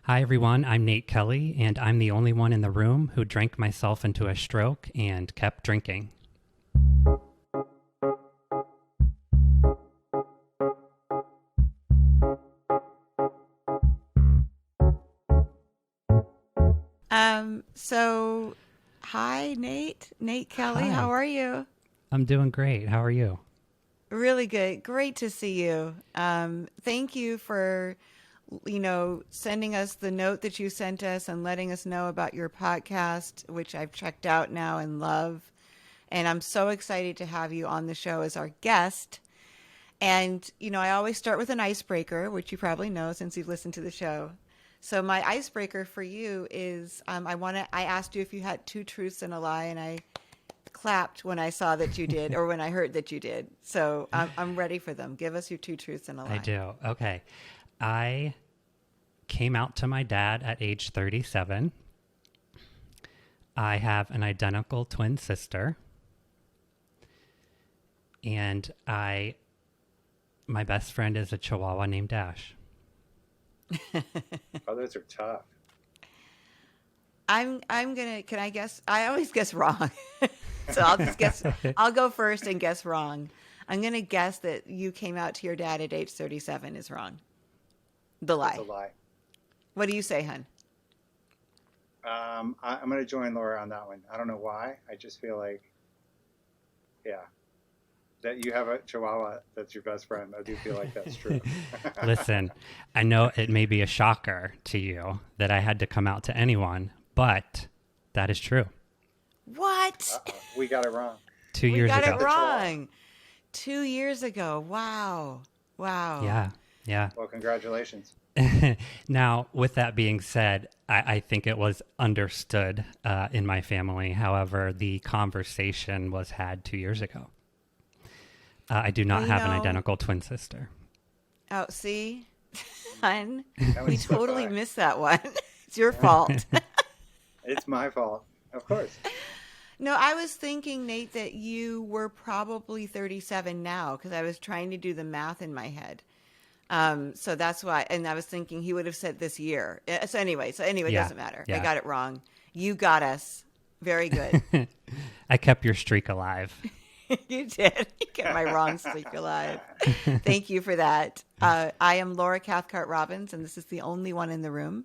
Hi, everyone. I'm Nate Kelly, and I'm the only one in the room who drank myself into a stroke and kept drinking. Hi, Nate Kelly. How Hi. are you? I'm doing great. How are you? Really good. Great to see you. Thank you for, sending us the note that you sent us and letting us know about your podcast, which I've checked out now and love. And I'm so excited to have you on the show as our guest. And, I always start with an icebreaker, which you probably know since you've listened to the show. So my icebreaker for you is I asked you if you had two truths and a lie, and I clapped when I saw that you did or when I heard that you did. So I'm ready for them. Give us your two truths and a I lie. do. Okay. I came out to my dad at age 37. I have an identical twin sister. And my best friend is a Chihuahua named Dash. Oh, those are tough. Can I guess? I always guess wrong. So I'll just guess. I'll go first and guess wrong. I'm going to guess that you came out to your dad at age 37 is wrong. The lie. It's a lie. What do you say, hun? I'm going to join Laura on that one. I don't know why. I just feel like, that you have a Chihuahua that's your best friend. I do feel like that's true. Listen, I know it may be a shocker to you that I had to come out to anyone, but that is true. What? Uh-oh. We got it wrong. 2 years ago. We got it wrong. 2 years ago. Wow. Yeah. Well, congratulations. Now, with that being said, I think it was understood in my family. However, the conversation was had 2 years ago. I do not have an identical twin sister. Oh, see? Hun, That we one's so totally far. missed that one. It's your fault. It's my fault. Of course. No, I was thinking, Nate, that you were probably 37 now because I was trying to do the math in my head. So that's why, and I was thinking he would have said this year. So anyway, it Yeah, doesn't matter. yeah. I got it wrong. You got us. Very good. I kept your streak alive. You did. You kept my wrong streak alive. Thank you for that. I am Laura Cathcart Robbins, and this is the only one in the room.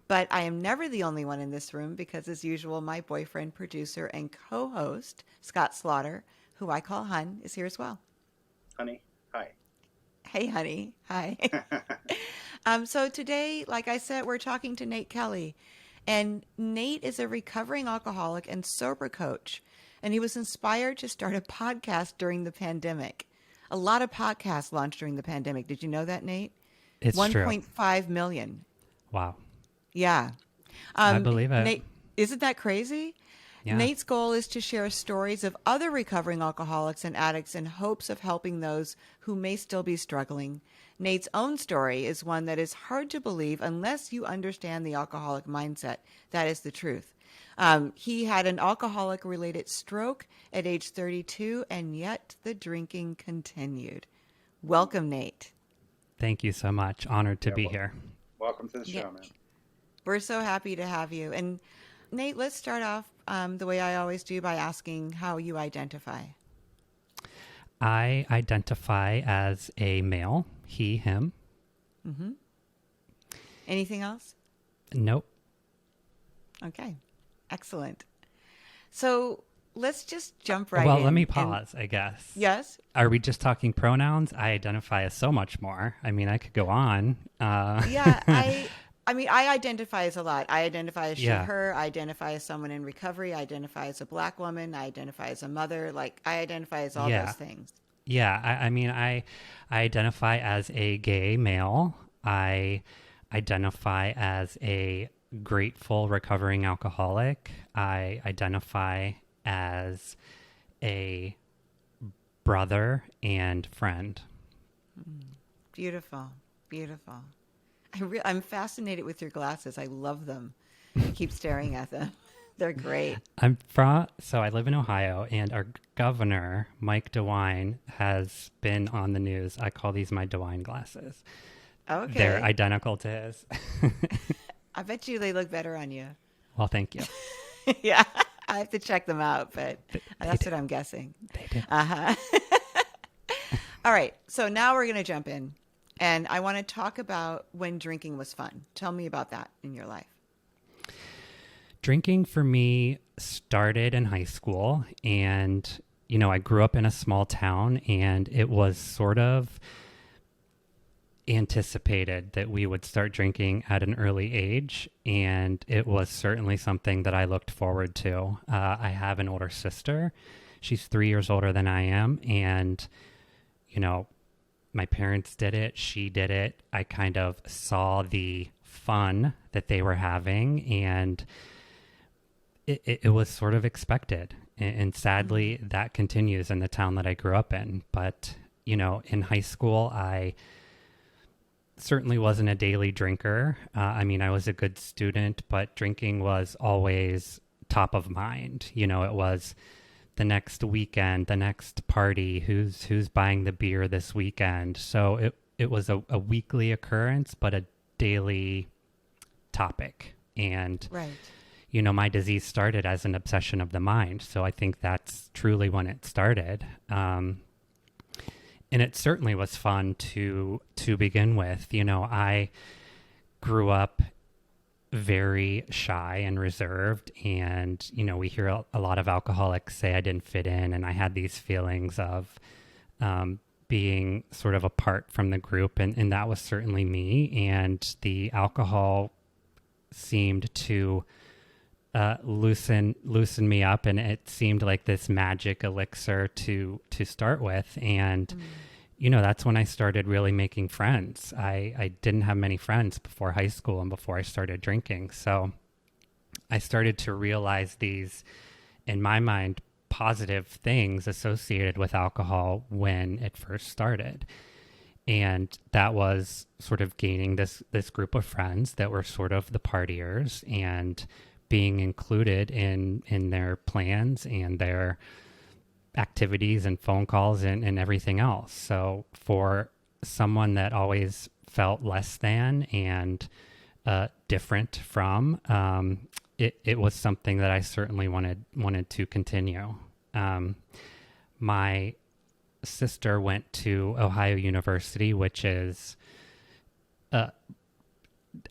But I am never the only one in this room because, as usual, my boyfriend, producer, and co-host, Scott Slaughter, who I call Hun, is here as well. Honey, hi. Hey, honey. Hi. So today, like I said, we're talking to Nate Kelly. And Nate is a recovering alcoholic and sober coach. And he was inspired to start a podcast during the pandemic. A lot of podcasts launched during the pandemic. Did you know that, Nate? It's true. 1.5 million. Wow. Yeah. I believe it. Nate, isn't that crazy? Yeah. Nate's goal is to share stories of other recovering alcoholics and addicts in hopes of helping those who may still be struggling. Nate's own story is one that is hard to believe unless you understand the alcoholic mindset. That is the truth. He had an alcoholic-related stroke at age 32, and yet the drinking continued. Welcome, Nate. Thank you so much. Honored to be here. Welcome to the show, man. We're so happy to have you. And Nate, let's start off the way I always do by asking how you identify. I identify as a male, he, him. Mm-hmm. Anything else? Nope. Okay. Excellent. So let's just jump right in. Well, let me pause, I guess. Yes? Are we just talking pronouns? I identify as so much more. I mean, I could go on. Yeah, I identify as a lot. I identify as she, Yeah. her. I identify as someone in recovery. I identify as a Black woman. I identify as a mother. Like, I identify as all Yeah. those things. Yeah, I identify as a gay male. I identify as a grateful recovering alcoholic. I identify as a brother and friend. Beautiful. Beautiful. I'm fascinated with your glasses. I love them. I keep staring at them. They're great. So I live in Ohio, and our governor, Mike DeWine, has been on the news. I call these my DeWine glasses. Okay. They're identical to his. I bet you they look better on you. Well, thank you. Yeah, I have to check them out, but that's do. what I'm guessing. They do. Uh-huh. All right, so now we're going to jump in, and I want to talk about when drinking was fun. Tell me about that in your life. Drinking for me started in high school, and, I grew up in a small town, and it was sort of anticipated that we would start drinking at an early age, and it was certainly something that I looked forward to. I have an older sister. She's 3 years older than I am, and my parents did it, she did it. I kind of saw the fun that they were having, and it was sort of expected. And sadly, that continues in the town that I grew up in. But, in high school, I certainly wasn't a daily drinker. I was a good student, but drinking was always top of mind. It was the next weekend, the next party, who's buying the beer this weekend. So it was a weekly occurrence, but a daily topic. And, Right. My disease started as an obsession of the mind. So I think that's truly when it started. And it certainly was fun to begin with. I grew up very shy and reserved, and we hear a lot of alcoholics say I didn't fit in, and I had these feelings of being sort of apart from the group, and that was certainly me. And the alcohol seemed to loosen me up, and it seemed like this magic elixir to start with. And that's when I started really making friends. I didn't have many friends before high school and before I started drinking. So I started to realize these, in my mind, positive things associated with alcohol when it first started. And that was sort of gaining this group of friends that were sort of the partiers and being included in their plans and their activities and phone calls and everything else. So for someone that always felt less than and different from, it was something that I certainly wanted to continue. My sister went to Ohio University, which is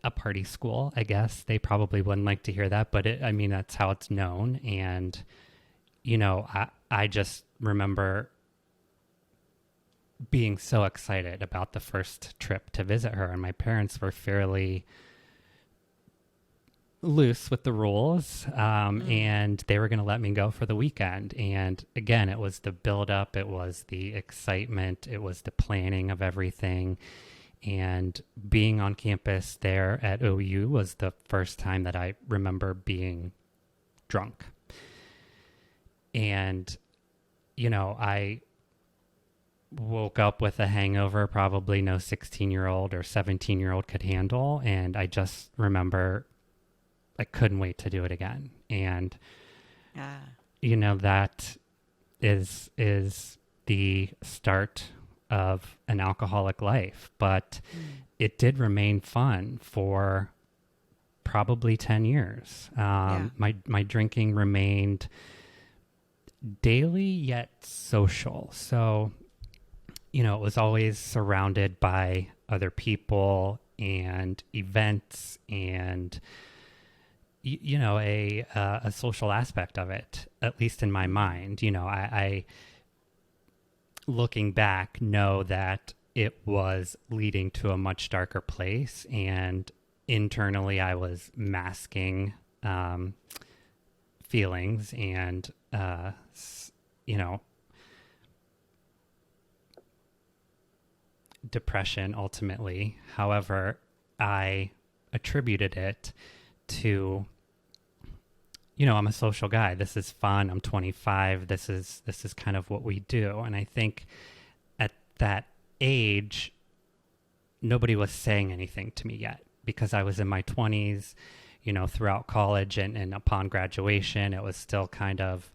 a party school, I guess. They probably wouldn't like to hear that, but that's how it's known. And, I just remember being so excited about the first trip to visit her, and my parents were fairly loose with the rules, and they were going to let me go for the weekend. And again, it was the build-up, it was the excitement, it was the planning of everything. And being on campus there at OU was the first time that I remember being drunk. And, I woke up with a hangover probably no 16-year-old or 17-year-old could handle. And I just remember I couldn't wait to do it again. And, that is the start of an alcoholic life. But it did remain fun for probably 10 years. My drinking remained daily yet social. So, it was always surrounded by other people and events and, a social aspect of it, at least in my mind. I looking back, know that it was leading to a much darker place, and internally I was masking feelings and depression ultimately. However, I attributed it to, I'm a social guy. This is fun. I'm 25. This is kind of what we do. And I think at that age, nobody was saying anything to me yet, because I was in my 20s, throughout college and upon graduation, it was still kind of,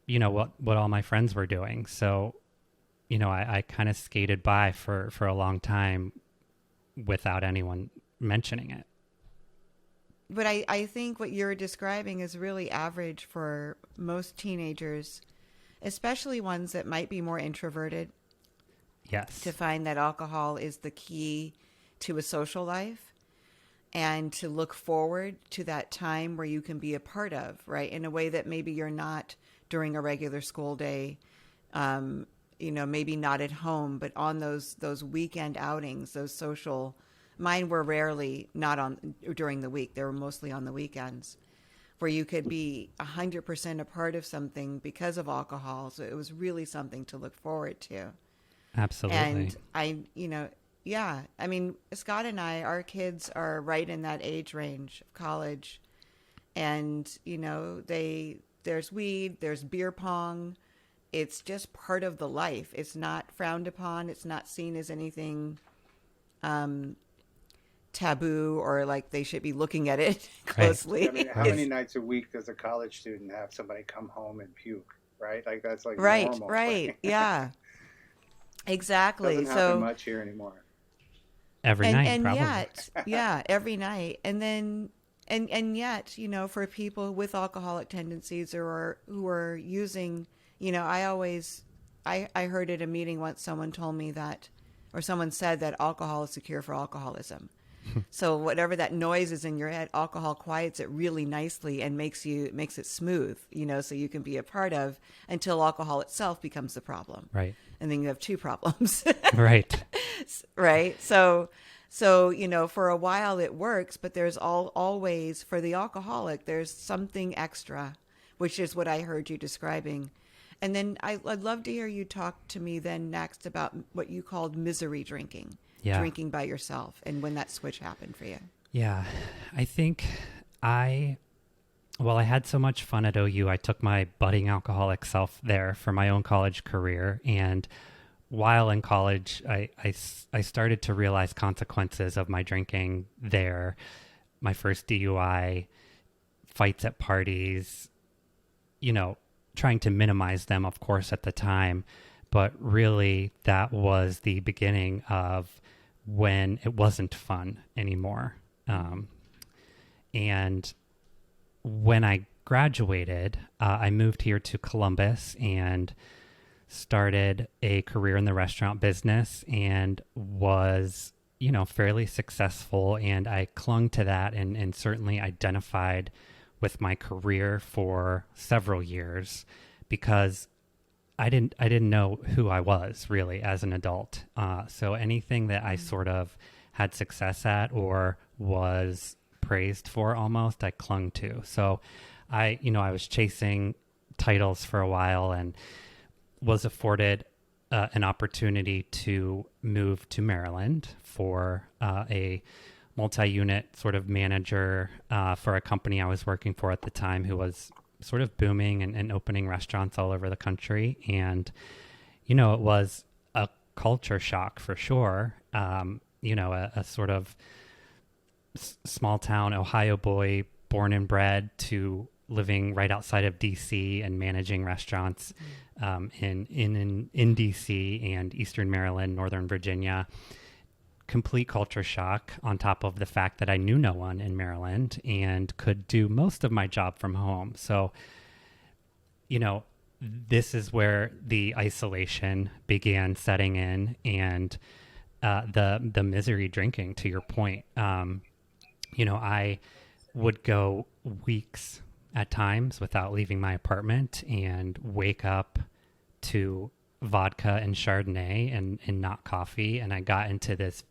what all my friends were doing. So, I kind of skated by for a long time without anyone mentioning it. I think what you're describing is really average for most teenagers, especially ones that might be more introverted, Yes. to find that alcohol is the key to a social life and to look forward to that time where you can be a part of, right? In a way that maybe you're not during a regular school day, maybe not at home, but on those weekend outings, those social. Mine were rarely not on during the week. They were mostly on the weekends, where you could be 100% a part of something because of alcohol. So it was really something to look forward to. Absolutely. And yeah, I mean, Scott and I, our kids are right in that age range of college. And, there's weed, there's beer pong. It's just part of the life. It's not frowned upon. It's not seen as anything taboo or like they should be looking at it closely. I mean, how many nights a week does a college student have somebody come home and puke, right? Like that's like normal. Right. Yeah, exactly. Doesn't happen much here anymore. Every night, and probably. yet, yeah, every night. And then, and yet, for people with alcoholic tendencies or who are using, I heard at a meeting once someone told me that, or someone said that alcohol is the cure for alcoholism. So whatever that noise is in your head, alcohol quiets it really nicely and makes it smooth, so you can be a part of until alcohol itself becomes the problem. Right. And then you have two problems. Right. Right. So, for a while it works, but there's always for the alcoholic, there's something extra, which is what I heard you describing. And then I'd love to hear you talk to me then next about what you called misery drinking. Yeah. Drinking by yourself, and when that switch happened for you. Yeah, I think I had so much fun at OU. I took my budding alcoholic self there for my own college career. And while in college, I started to realize consequences of my drinking there. My first DUI, fights at parties, trying to minimize them, of course, at the time. But really, that was the beginning of when it wasn't fun anymore. And when I graduated, I moved here to Columbus and started a career in the restaurant business and was, fairly successful. And I clung to that and certainly identified with my career for several years because I didn't know who I was really as an adult. So anything that I sort of had success at or was praised for almost, I clung to. So I was chasing titles for a while and was afforded an opportunity to move to Maryland for a multi-unit sort of manager for a company I was working for at the time who was sort of booming and opening restaurants all over the country. And, it was a culture shock for sure. A sort of small town Ohio boy, born and bred, to living right outside of DC and managing restaurants in DC and Eastern Maryland, Northern Virginia. Complete culture shock on top of the fact that I knew no one in Maryland and could do most of my job from home. So, this is where the isolation began setting in and the misery drinking, to your point. I would go weeks at times without leaving my apartment and wake up to vodka and Chardonnay and not coffee. And I got into this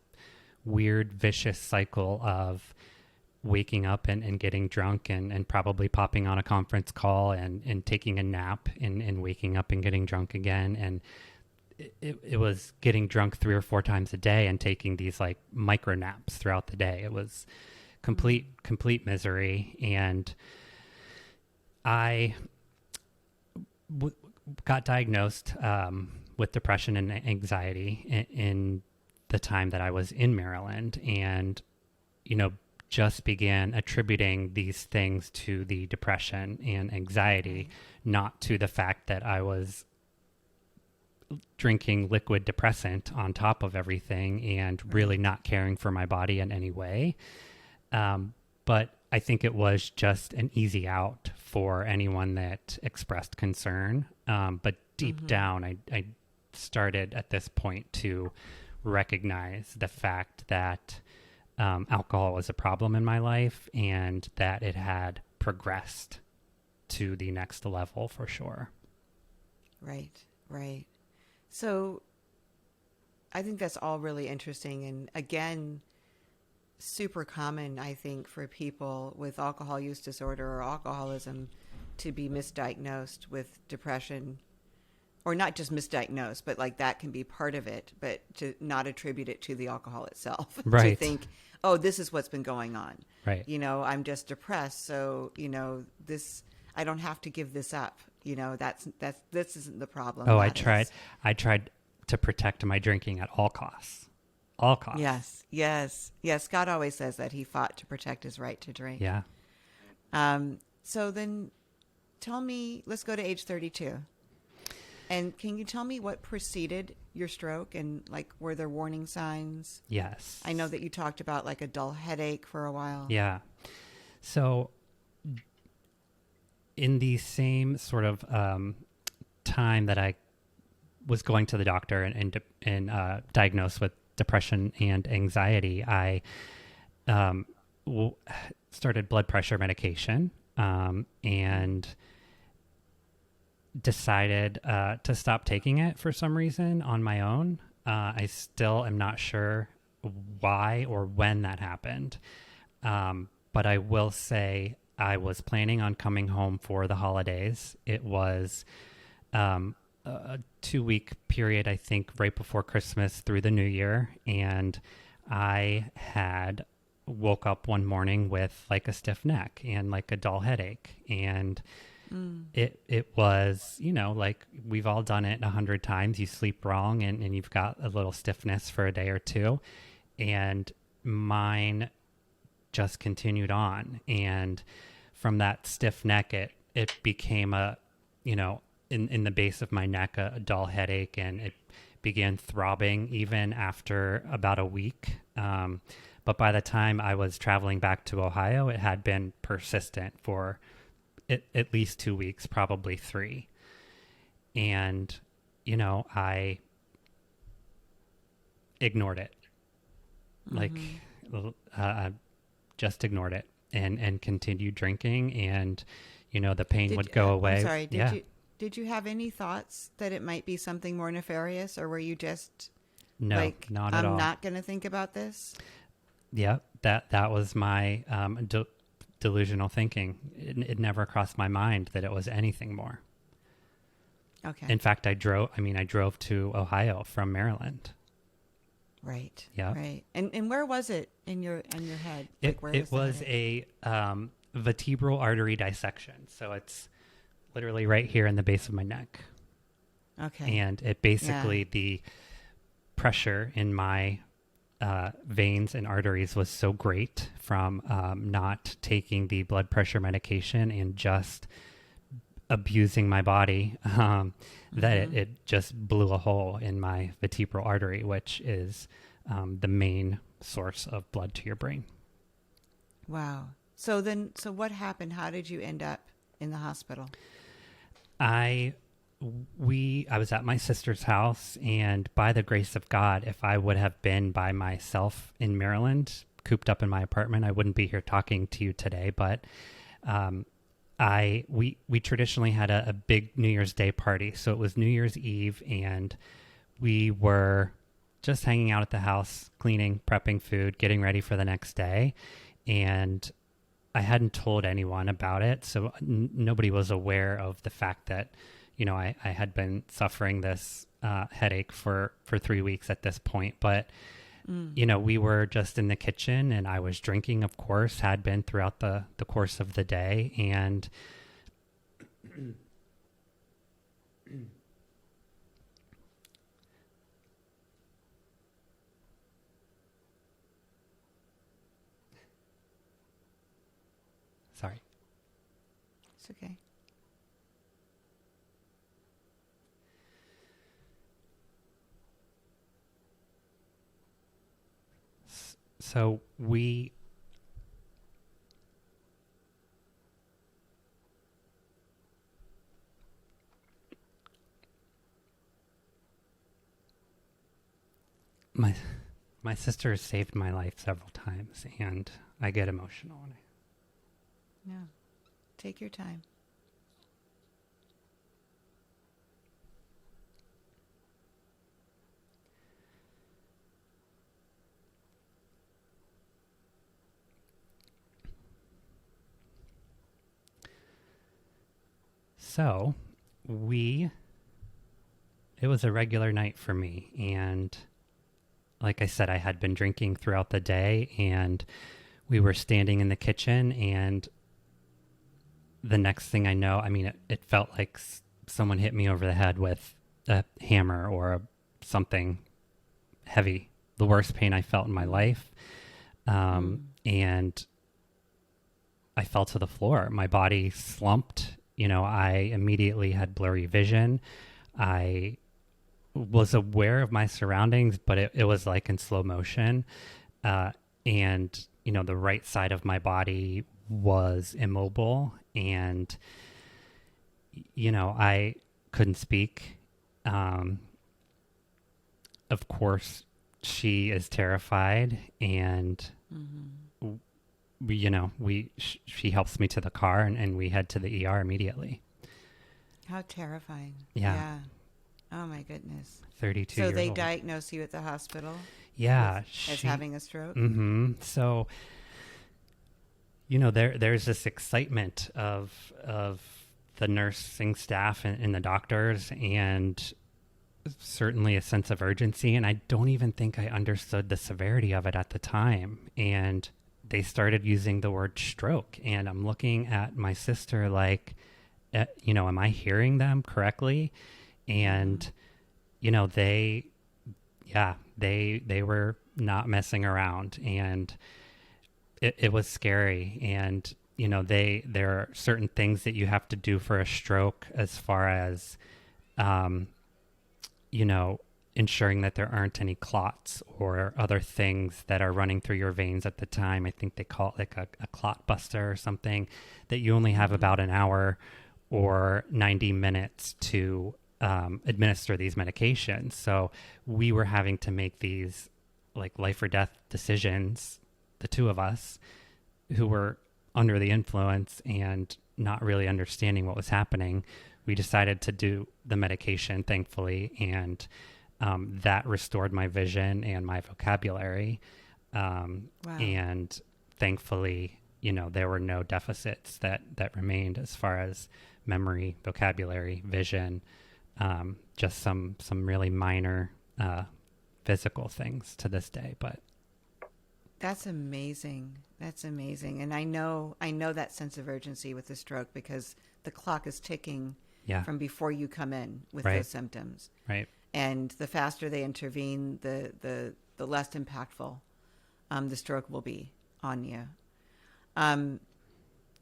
weird, vicious cycle of waking up and getting drunk and probably popping on a conference call and taking a nap and waking up and getting drunk again. And it was getting drunk 3 or 4 times a day and taking these like micro naps throughout the day. It was complete misery. And I got diagnosed with depression and anxiety in the time that I was in Maryland, and, just began attributing these things to the depression and anxiety, not to the fact that I was drinking liquid depressant on top of everything and really not caring for my body in any way. But I think it was just an easy out for anyone that expressed concern. But deep down, I started at this point to recognize the fact that alcohol was a problem in my life and that it had progressed to the next level for sure. Right, right. So I think that's all really interesting. And again, super common, I think, for people with alcohol use disorder or alcoholism to be misdiagnosed with depression, or not just misdiagnosed, but like that can be part of it, but to not attribute it to the alcohol itself. Right. To think, oh, this is what's been going on. Right. You know, I'm just depressed. So, you know, I don't have to give this up. You know, this isn't the problem. Oh, I tried to protect my drinking at all costs. All costs. Yes, yes, yes. Scott always says that he fought to protect his right to drink. Yeah. So then tell me, let's go to age 32. And can you tell me what preceded your stroke, and like, were there warning signs? Yes. I know that you talked about like a dull headache for a while. Yeah. So in the same sort of time that I was going to the doctor and diagnosed with depression and anxiety, I started blood pressure medication and decided to stop taking it for some reason on my own. I still am not sure why or when that happened. But I will say I was planning on coming home for the holidays. It was a 2-week period, I think, right before Christmas through the New Year. And I had woke up one morning with like a stiff neck and like a dull headache. And it was, you know, like we've all done it 100 times. You sleep wrong and you've got a little stiffness for a day or two. And mine just continued on. And from that stiff neck, it became a, you know, in the base of my neck, a dull headache, and it began throbbing even after about a week. But by the time I was traveling back to Ohio, it had been persistent for at least 2 weeks, probably 3. And, you know, I ignored it. Like, just ignored it and continued drinking, and, you know, the pain would go away. I'm sorry, did you have any thoughts that it might be something more nefarious, or were you just like, not at all. I'm not going to think about this? Yeah, that was my delusional thinking. It never crossed my mind that it was anything more. Okay. In fact, I drove to Ohio from Maryland. Right. Yeah. Right. And where was it in your head? It was a vertebral artery dissection. So it's literally right here in the base of my neck. Okay. And it basically, the pressure in my veins and arteries was so great from not taking the blood pressure medication and just abusing my body that it just blew a hole in my vertebral artery, which is the main source of blood to your brain. Wow. So what happened? How did you end up in the hospital? I was at my sister's house, and by the grace of God, if I would have been by myself in Maryland, cooped up in my apartment, I wouldn't be here talking to you today. But we traditionally had a big New Year's Day party. So it was New Year's Eve, and we were just hanging out at the house, cleaning, prepping food, getting ready for the next day. And I hadn't told anyone about it. So nobody was aware of the fact that, you know, I had been suffering this headache for 3 weeks at this point. But, you know, we were just in the kitchen, and I was drinking, of course, had been throughout the course of the day. And sorry. It's okay. So we My my sister has saved my life several times, and I get emotional. No, take your time. So, it was a regular night for me, and like I said, I had been drinking throughout the day, and we were standing in the kitchen, and the next thing I know, I mean, it felt like someone hit me over the head with a hammer or something heavy. The worst pain I felt in my life. And I fell to the floor. My body slumped. I immediately had blurry vision. I was aware of my surroundings, but it was like in slow motion. And, the right side of my body was immobile, and, I couldn't speak. Of course, she is terrified, and she helps me to the car, and we head to the ER immediately. How terrifying. Yeah. Oh my goodness. 32 So years they old. diagnosed you at the hospital? Yeah. As having a stroke? Mm-hmm. So, there's this excitement of the nursing staff and the doctors, and certainly a sense of urgency. And I don't even think I understood the severity of it at the time. And they started using the word stroke, and I'm looking at my sister like, am I hearing them correctly? And, they were not messing around, and it was scary. And, there are certain things that you have to do for a stroke, as far as, ensuring that there aren't any clots or other things that are running through your veins at the time. I think they call it like a clot buster or something, that you only have about an hour or 90 minutes to administer these medications. So we were having to make these like life or death decisions, the two of us, who were under the influence and not really understanding what was happening. We decided to do the medication, thankfully, and that restored my vision and my vocabulary. Wow. And thankfully, there were no deficits that remained as far as memory, vocabulary, vision, just some really minor physical things to this day. But That's amazing. That's amazing. And I know that sense of urgency with the stroke, because the clock is ticking from before you come in with those symptoms. Right. And the faster they intervene, the less impactful the stroke will be on you.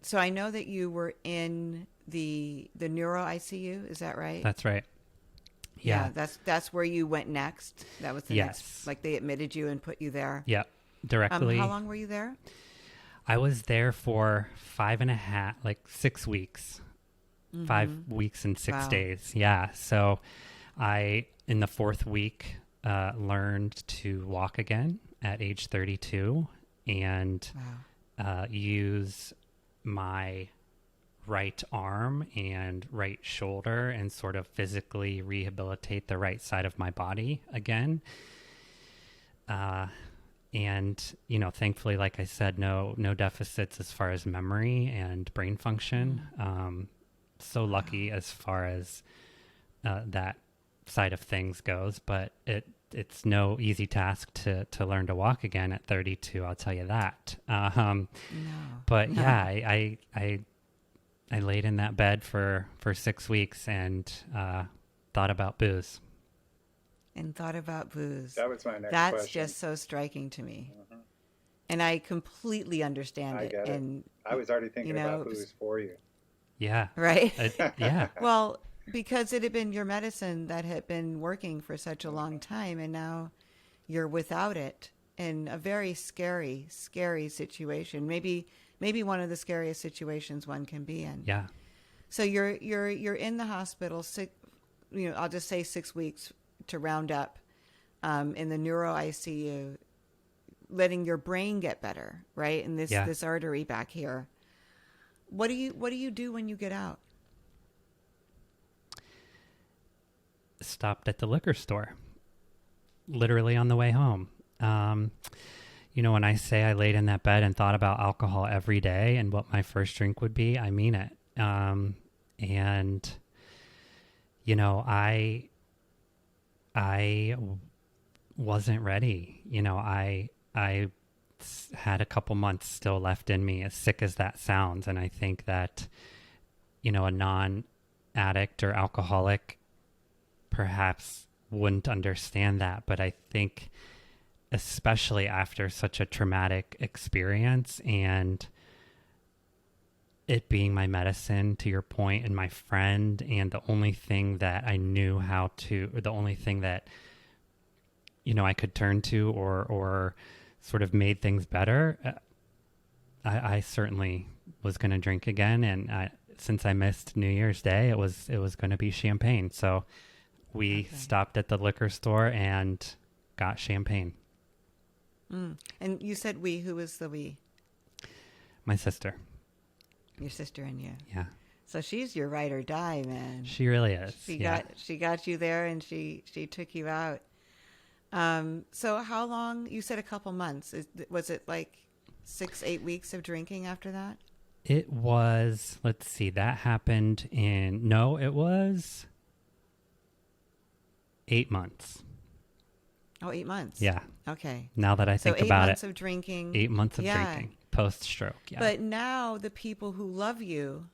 So I know that you were in the neuro ICU. Is that right? That's right. Yeah. That's where you went next. That was the next. Like they admitted you and put you there. Yeah. Directly. How long were you there? I was there for 6 weeks. 5 weeks and 6 days. Yeah. So I, in the fourth week, learned to walk again at age 32, and use my right arm and right shoulder and sort of physically rehabilitate the right side of my body again. And, thankfully, like I said, no deficits as far as memory and brain function. So lucky as far as that side of things goes, but it's no easy task to learn to walk again at 32. I'll tell you that. But yeah, I laid in that bed for 6 weeks and thought about booze. That was my next That's question. just so striking to me. And I completely understand it. Get and it. I was already thinking about booze for you. Yeah. Right? Yeah. Well, because it had been your medicine that had been working for such a long time, and now you're without it in a very scary, scary situation. Maybe one of the scariest situations one can be in. Yeah. So you're in the hospital. I'll just say 6 weeks to round up. in the neuro ICU, letting your brain get better, right? And Yeah. this artery back here. What do you do when you get out? Stopped at the liquor store, literally on the way home. When I say I laid in that bed and thought about alcohol every day and what my first drink would be, I mean it. And I wasn't ready. I had a couple months still left in me, as sick as that sounds. And I think that, a non-addict or alcoholic perhaps wouldn't understand that. But I think especially after such a traumatic experience and it being my medicine, to your point, and my friend, and the only thing that I knew how to, or the only thing that, I could turn to or sort of made things better, I certainly was going to drink again. And since I missed New Year's Day, it was going to be champagne. So we stopped at the liquor store and got champagne. And you said we. Who was the we? My sister. Your sister and you. Yeah. So she's your ride or die, man. She really is. She got you there, and she took you out. So how long? You said a couple months. Was it like 6-8 weeks of drinking after that? It was. Let's see. That happened it was 8 months. Oh, 8 months. Yeah. Okay. Now that I think about it. 8 months of drinking. 8 months of drinking post-stroke. Yeah. But now the people who love you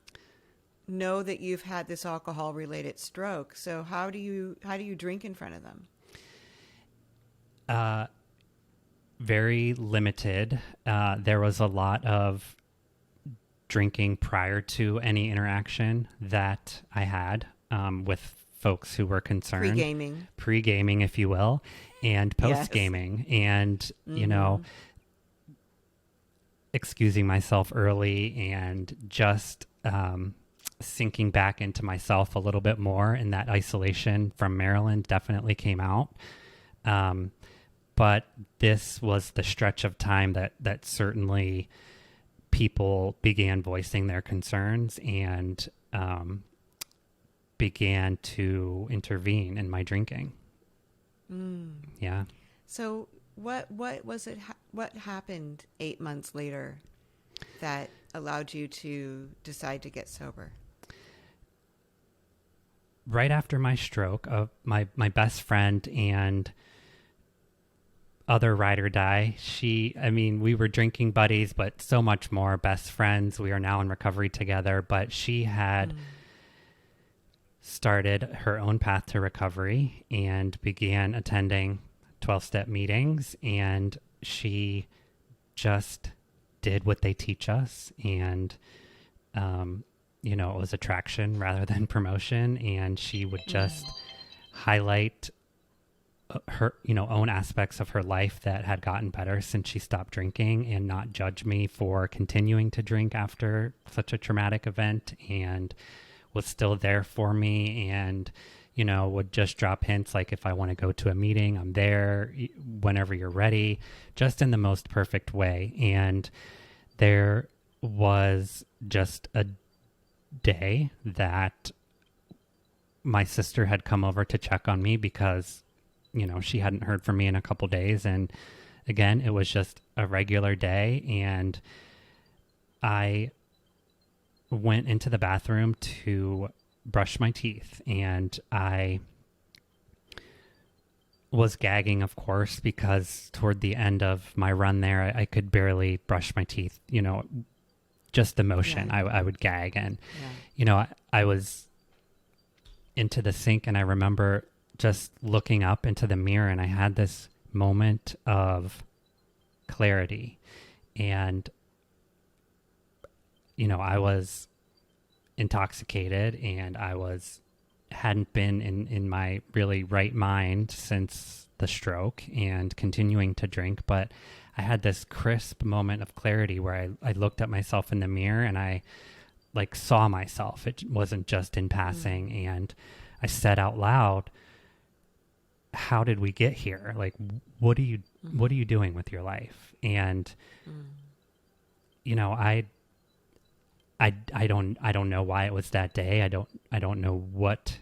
know that you've had this alcohol-related stroke. So how do you drink in front of them? Very limited. There was a lot of drinking prior to any interaction that I had with folks who were concerned. Pre-gaming, if you will, and post-gaming. Yes. And, excusing myself early and just sinking back into myself a little bit more. And that isolation from Maryland definitely came out. But this was the stretch of time that certainly people began voicing their concerns and began to intervene in my drinking. Yeah. So what was it? What happened 8 months later that allowed you to decide to get sober? Right after my stroke, my best friend and other ride or die, we were drinking buddies, but so much more, best friends. We are now in recovery together, but she had started her own path to recovery and began attending 12-step meetings, and she just did what they teach us, and it was attraction rather than promotion, and she would just highlight her own aspects of her life that had gotten better since she stopped drinking, and not judge me for continuing to drink after such a traumatic event, and was still there for me, and would just drop hints like, if I want to go to a meeting, I'm there whenever you're ready, just in the most perfect way. And there was just a day that my sister had come over to check on me because, she hadn't heard from me in a couple days. And again, it was just a regular day. And I went into the bathroom to brush my teeth, and I was gagging, of course, because toward the end of my run there, I could barely brush my teeth, just the motion. Yeah. I would gag, and, I was into the sink, and I remember just looking up into the mirror, and I had this moment of clarity, and, I was intoxicated, and I hadn't been in my really right mind since the stroke, and continuing to drink. But I had this crisp moment of clarity where I looked at myself in the mirror, and I saw myself. It wasn't just in passing. And I said out loud, how did we get here? Like, what are you doing with your life? And, you know, I don't know why it was that day. I don't know what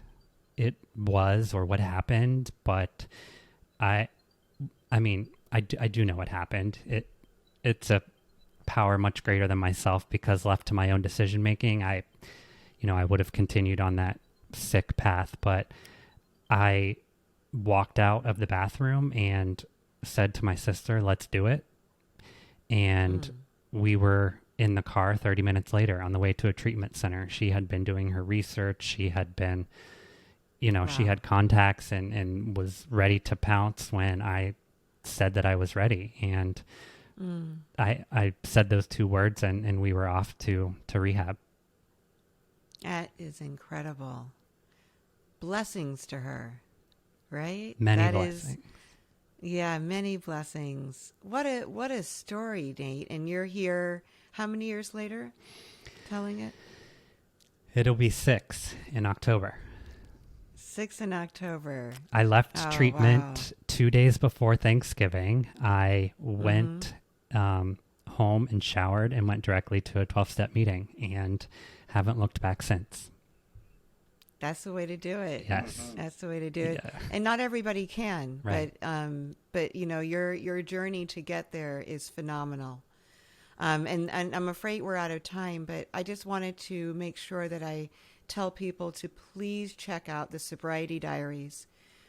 it was or what happened, but I mean, I do know what happened. It's a power much greater than myself, because left to my own decision making, I would have continued on that sick path, but I walked out of the bathroom and said to my sister, let's do it. And we were in the car 30 minutes later on the way to a treatment center. She had been doing her research. She had been, she had contacts and was ready to pounce when I said that I was ready. And I said those two words, and we were off to rehab. That is incredible. Blessings to her, right? Many blessings. Yeah, many blessings. What a story, Nate. And you're here how many years later telling it? It'll be 6 in October. 6 in October. I left treatment 2 days before Thanksgiving. I went home and showered and went directly to a 12-step meeting, and haven't looked back since. That's the way to do it. Yes. That's the way to do it. Yeah. And not everybody can, Right. but your journey to get there is phenomenal. And I'm afraid we're out of time, but I just wanted to make sure that I tell people to please check out the Sobriety Diaries,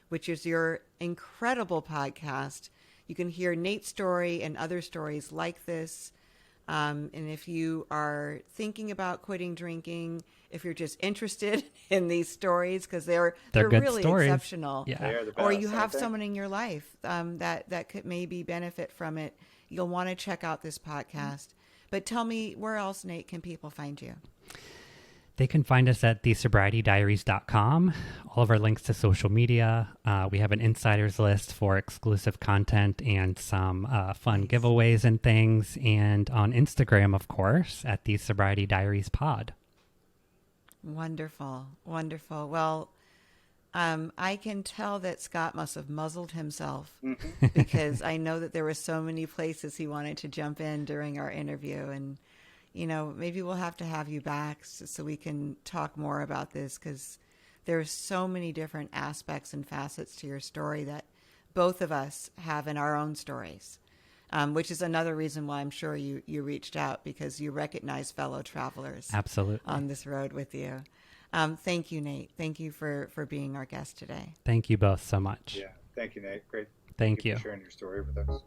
which is your incredible podcast. You can hear Nate's story and other stories like this. And if you are thinking about quitting drinking, if you're just interested in these stories, because they're good really stories. Exceptional, Yeah. They are the best, or you have aren't they? someone in your life that could maybe benefit from it, you'll want to check out this podcast. But tell me, where else, Nate, can people find you? They can find us at thesobrietydiaries.com. All of our links to social media. We have an insiders list for exclusive content and some fun giveaways and things. And on Instagram, of course, at the Sobriety Diaries Pod. Wonderful. Wonderful. Well, I can tell that Scott must have muzzled himself because I know that there were so many places he wanted to jump in during our interview. And, maybe we'll have to have you back so we can talk more about this, because there's so many different aspects and facets to your story that both of us have in our own stories, which is another reason why I'm sure you reached out, because you recognize fellow travelers. Absolutely. On this road with you. Thank you, Nate. Thank you for being our guest today. Thank you both so much. Yeah. Thank you, Nate. Great. Thank you. For sharing your story with us.